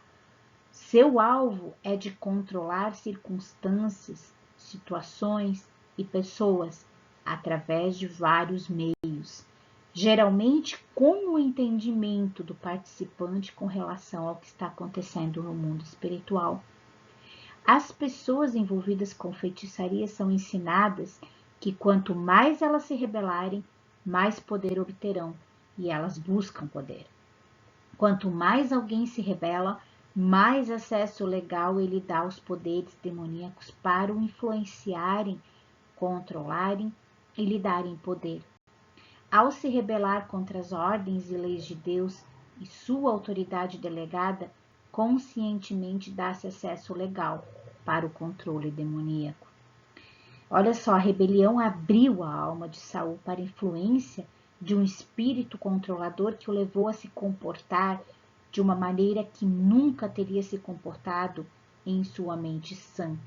Speaker 1: Seu alvo é de controlar circunstâncias, situações e pessoas através de vários meios, geralmente com o entendimento do participante com relação ao que está acontecendo no mundo espiritual. As pessoas envolvidas com feitiçaria são ensinadas que quanto mais elas se rebelarem, mais poder obterão, e elas buscam poder. Quanto mais alguém se rebela, mais acesso legal ele dá aos poderes demoníacos para o influenciarem, controlarem e lhe darem poder. Ao se rebelar contra as ordens e leis de Deus e sua autoridade delegada, conscientemente dá-se acesso legal para o controle demoníaco. Olha só, a rebelião abriu a alma de Saul para a influência de um espírito controlador que o levou a se comportar de uma maneira que nunca teria se comportado em sua mente sã.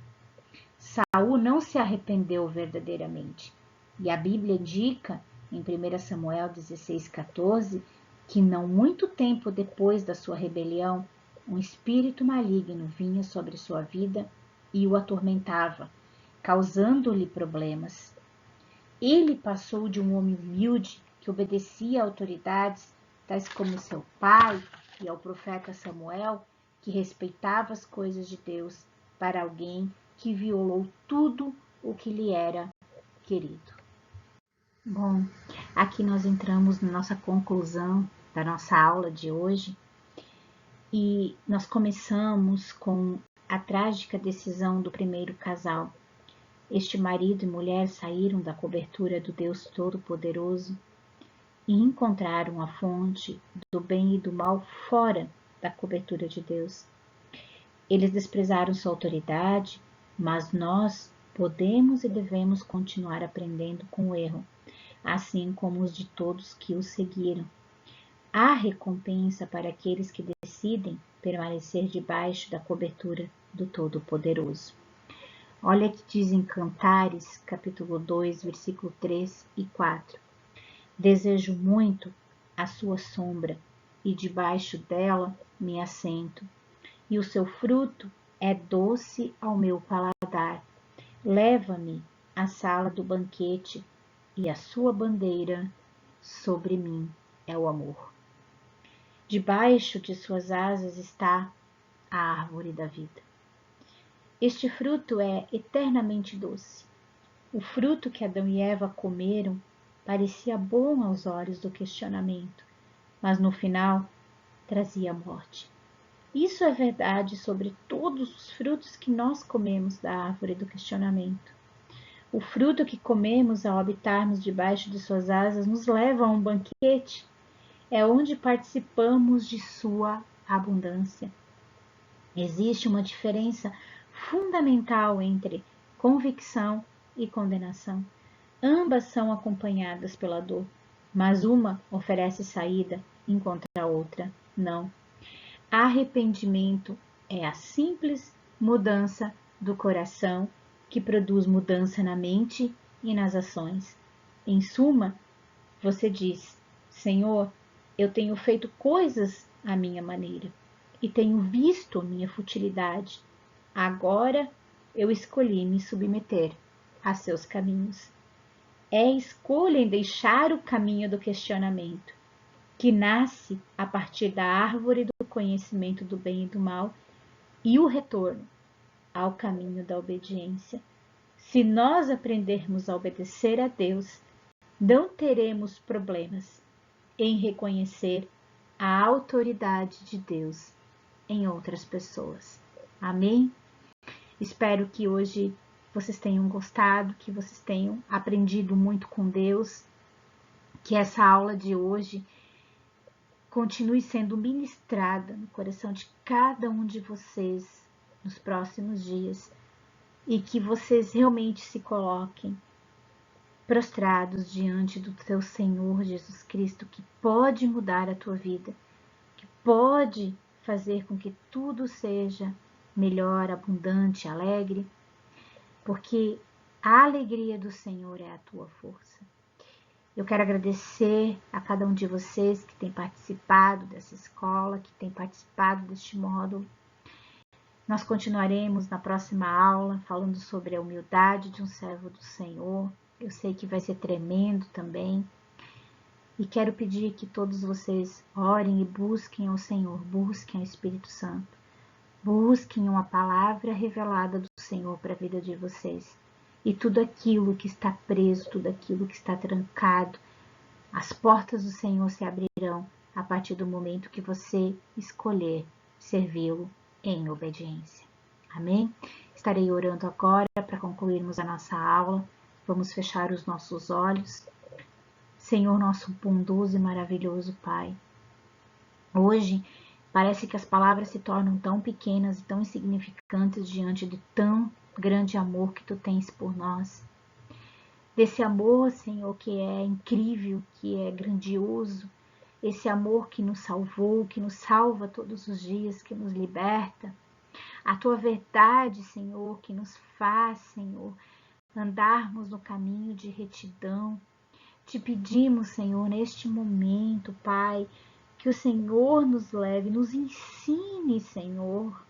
Speaker 1: Saul não se arrependeu verdadeiramente. E a Bíblia indica, em 1 Samuel 16,14, que não muito tempo depois da sua rebelião, um espírito maligno vinha sobre sua vida e o atormentava, causando-lhe problemas. Ele passou de um homem humilde que obedecia a autoridades, tais como seu pai e ao profeta Samuel, que respeitava as coisas de Deus, para alguém que violou tudo o que lhe era querido. Bom, aqui nós entramos na nossa conclusão da nossa aula de hoje e nós começamos com a trágica decisão do primeiro casal. Este marido e mulher saíram da cobertura do Deus Todo-Poderoso e encontraram a fonte do bem e do mal fora da cobertura de Deus. Eles desprezaram sua autoridade, mas nós podemos e devemos continuar aprendendo com o erro, assim como os de todos que o seguiram. Há recompensa para aqueles que decidem permanecer debaixo da cobertura do Todo-Poderoso. Olha que diz em Cantares, capítulo 2, versículo 3 e 4. Desejo muito a sua sombra, e debaixo dela me assento, e o seu fruto é doce ao meu paladar. Leva-me à sala do banquete, e a sua bandeira sobre mim é o amor. Debaixo de suas asas está a árvore da vida. Este fruto é eternamente doce. O fruto que Adão e Eva comeram parecia bom aos olhos do questionamento, mas no final trazia morte. Isso é verdade sobre todos os frutos que nós comemos da árvore do questionamento. O fruto que comemos ao habitarmos debaixo de suas asas nos leva a um banquete. É onde participamos de sua abundância. Existe uma diferença fundamental entre convicção e condenação. Ambas são acompanhadas pela dor, mas uma oferece saída, enquanto a outra não. Arrependimento é a simples mudança do coração que produz mudança na mente e nas ações. Em suma, você diz: Senhor, eu tenho feito coisas à minha maneira e tenho visto minha futilidade. Agora eu escolhi me submeter a seus caminhos. É escolha em deixar o caminho do questionamento, que nasce a partir da árvore do conhecimento do bem e do mal, e o retorno ao caminho da obediência. Se nós aprendermos a obedecer a Deus, não teremos problemas em reconhecer a autoridade de Deus em outras pessoas. Amém? Espero que hoje vocês tenham gostado, que vocês tenham aprendido muito com Deus, que essa aula de hoje continue sendo ministrada no coração de cada um de vocês nos próximos dias e que vocês realmente se coloquem prostrados diante do teu Senhor Jesus Cristo, que pode mudar a tua vida, que pode fazer com que tudo seja melhor, abundante, alegre, porque a alegria do Senhor é a tua força. Eu quero agradecer a cada um de vocês que tem participado dessa escola, que tem participado deste módulo. Nós continuaremos na próxima aula falando sobre a humildade de um servo do Senhor. Eu sei que vai ser tremendo também. E quero pedir que todos vocês orem e busquem ao Senhor, busquem ao Espírito Santo. Busquem uma palavra revelada do Senhor para a vida de vocês. E tudo aquilo que está preso, tudo aquilo que está trancado, as portas do Senhor se abrirão a partir do momento que você escolher servi-lo em obediência. Amém? Estarei orando agora para concluirmos a nossa aula. Vamos fechar os nossos olhos. Senhor, nosso bondoso e maravilhoso Pai, hoje parece que as palavras se tornam tão pequenas e tão insignificantes diante de tão grande amor que Tu tens por nós. Desse amor, Senhor, que é incrível, que é grandioso, esse amor que nos salvou, que nos salva todos os dias, que nos liberta. a tua verdade, Senhor, que nos faz, Senhor, andarmos no caminho de retidão. Te pedimos, Senhor, neste momento, Pai, que o Senhor nos leve, nos ensine, Senhor,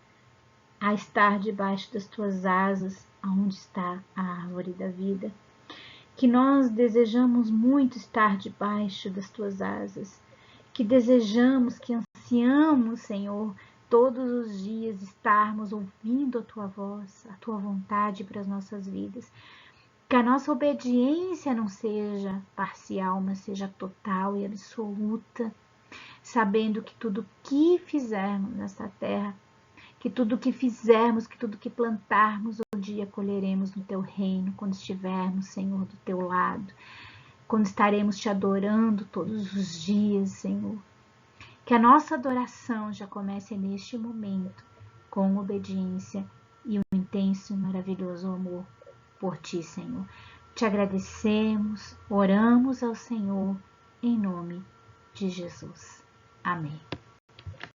Speaker 1: a estar debaixo das tuas asas, aonde está a árvore da vida. Que nós desejamos muito estar debaixo das tuas asas, que desejamos, que ansiamos, Senhor, todos os dias estarmos ouvindo a tua voz, a tua vontade para as nossas vidas. Que a nossa obediência não seja parcial, mas seja total e absoluta, sabendo que tudo que fizermos nessa terra, que tudo que fizermos, que tudo que plantarmos, um dia colheremos no teu reino, quando estivermos, Senhor, do teu lado, quando estaremos te adorando todos os dias, Senhor. Que a nossa adoração já comece neste momento, com obediência e um intenso e maravilhoso amor por ti, Senhor. Te agradecemos, oramos ao Senhor, em nome de Jesus. Amém.